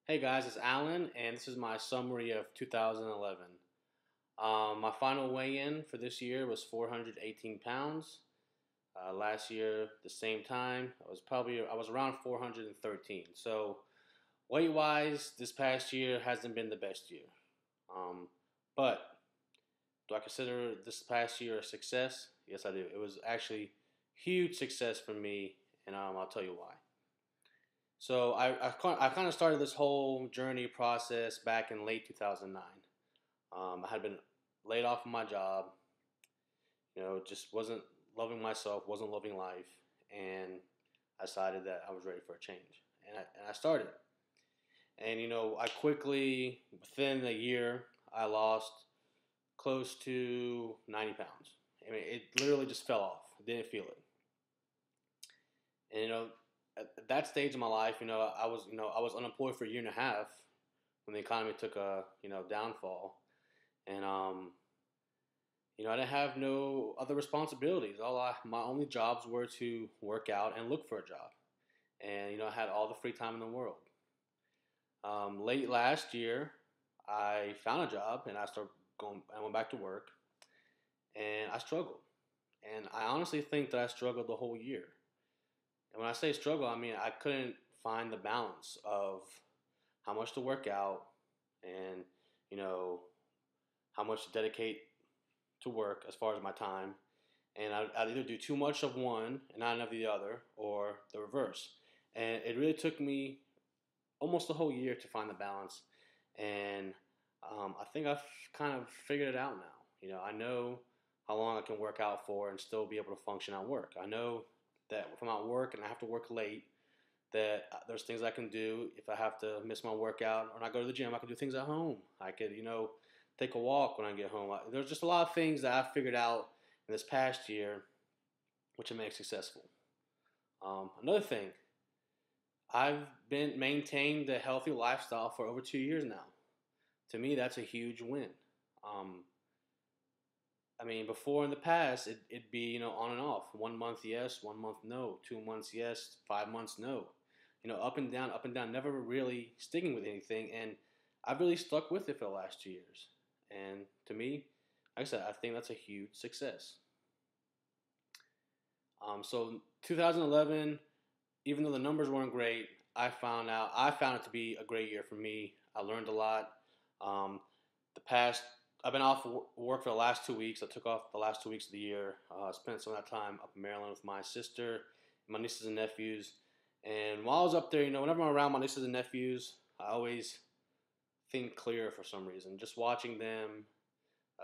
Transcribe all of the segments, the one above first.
Hey guys, it's Alan, and this is my summary of 2011. My final weigh-in for this year was 418 pounds. Last year, the same time, I was around 413. So weight-wise, this past year hasn't been the best year. Um, but do I consider this past year a success? Yes, I do. It was actually huge success for me, and I'll tell you why. So I kind of started this whole journey process back in late 2009. I had been laid off from my job, just wasn't loving myself, wasn't loving life, and I decided that I was ready for a change. And I started. And, I quickly, within a year, I lost close to 90 pounds. I mean, it literally just fell off. Didn't feel it. And, at that stage of my life, I was unemployed for a year and a half when the economy took a, downfall. And, I didn't have no other responsibilities. My only jobs were to work out and look for a job. And, I had all the free time in the world. Late last year, I found a job and I went back to work and I struggled. And I honestly think that I struggled the whole year. And when I say struggle, I mean I couldn't find the balance of how much to work out and, you know, how much to dedicate to work as far as my time. And I'd either do too much of one and not enough of the other, or the reverse. And it really took me almost a whole year to find the balance. And I think I've kind of figured it out now. I know how long I can work out for and still be able to function at work. I know that if I'm at work and I have to work late, that there's things I can do if I have to miss my workout or not go to the gym. I can do things at home. I could, take a walk when I get home. There's just a lot of things that I figured out in this past year, which have made successful. Another thing, I've been maintained a healthy lifestyle for over 2 years now. To me, that's a huge win. Um, I mean, before in the past, it'd be, on and off. 1 month yes, 1 month no. 2 months yes, 5 months no. Up and down, never really sticking with anything. And I've really stuck with it for the last 2 years. And to me, like I said, I think that's a huge success. So 2011, even though the numbers weren't great, I found it to be a great year for me. I learned a lot. Um, the past I've been off work for the last 2 weeks. I took off the last 2 weeks of the year. Spent some of that time up in Maryland with my sister, my nieces and nephews. And while I was up there, whenever I'm around my nieces and nephews, I always think clear for some reason. Just watching them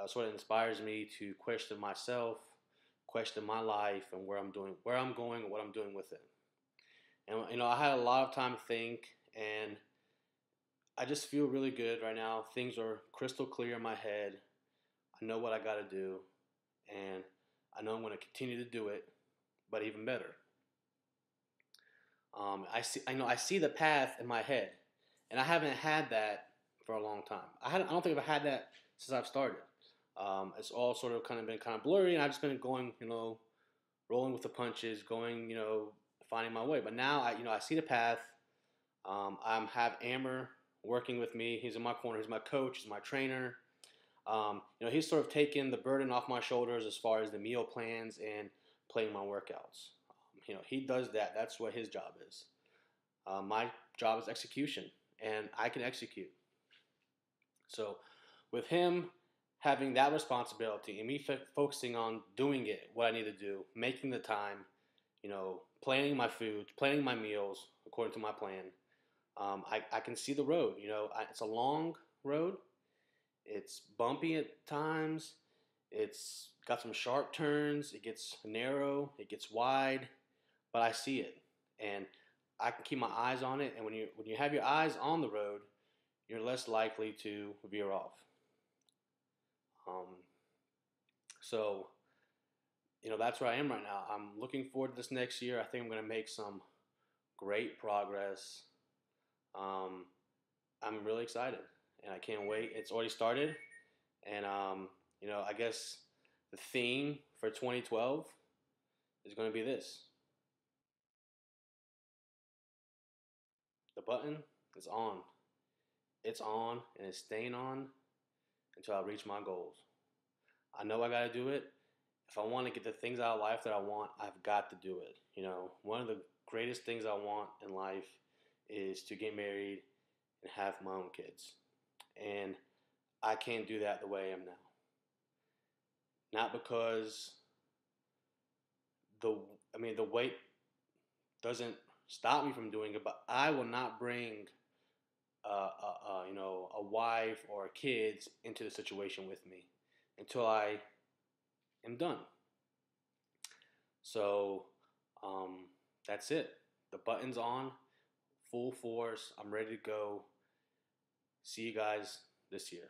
sort of inspires me to question myself, question my life, and where I'm going, and what I'm doing with it. And I had a lot of time to think, and I just feel really good right now. Things are crystal clear in my head. I know what I got to do, and I know I'm going to continue to do it, but even better. I see the path in my head, and I haven't had that for a long time. I don't think I've had that since I've started. It's all sort of kind of been kind of blurry, and I've just been going, rolling with the punches, going, finding my way. But now I see the path. I have Amber working with me. He's in my corner. He's my coach. He's my trainer. He's sort of taken the burden off my shoulders as far as the meal plans and playing my workouts. He does that. That's what his job is. My job is execution, and I can execute. So, with him having that responsibility and me focusing on doing it, what I need to do, making the time, planning my food, planning my meals according to my plan, I can see the road. It's a long road. It's bumpy at times. It's got some sharp turns. It gets narrow. It gets wide, but I see it, and I can keep my eyes on it. And when you have your eyes on the road, you're less likely to veer off. Um, so that's where I am right now. I'm looking forward to this next year. I think I'm going to make some great progress. Um, I'm really excited, and I can't wait. It's already started, and I guess the theme for 2012 is going to be this: the button is on. it's on and it's staying on until I reach my goals. I know I got to do it. If I want to get the things out of life that I want, I've got to do it. One of the greatest things I want in life is to get married and have my own kids. And I can't do that the way I am now. Not because the weight doesn't stop me from doing it, but I will not bring a wife or kids into the situation with me until I am done. So that's it. The button's on, full force. I'm ready to go. See you guys this year.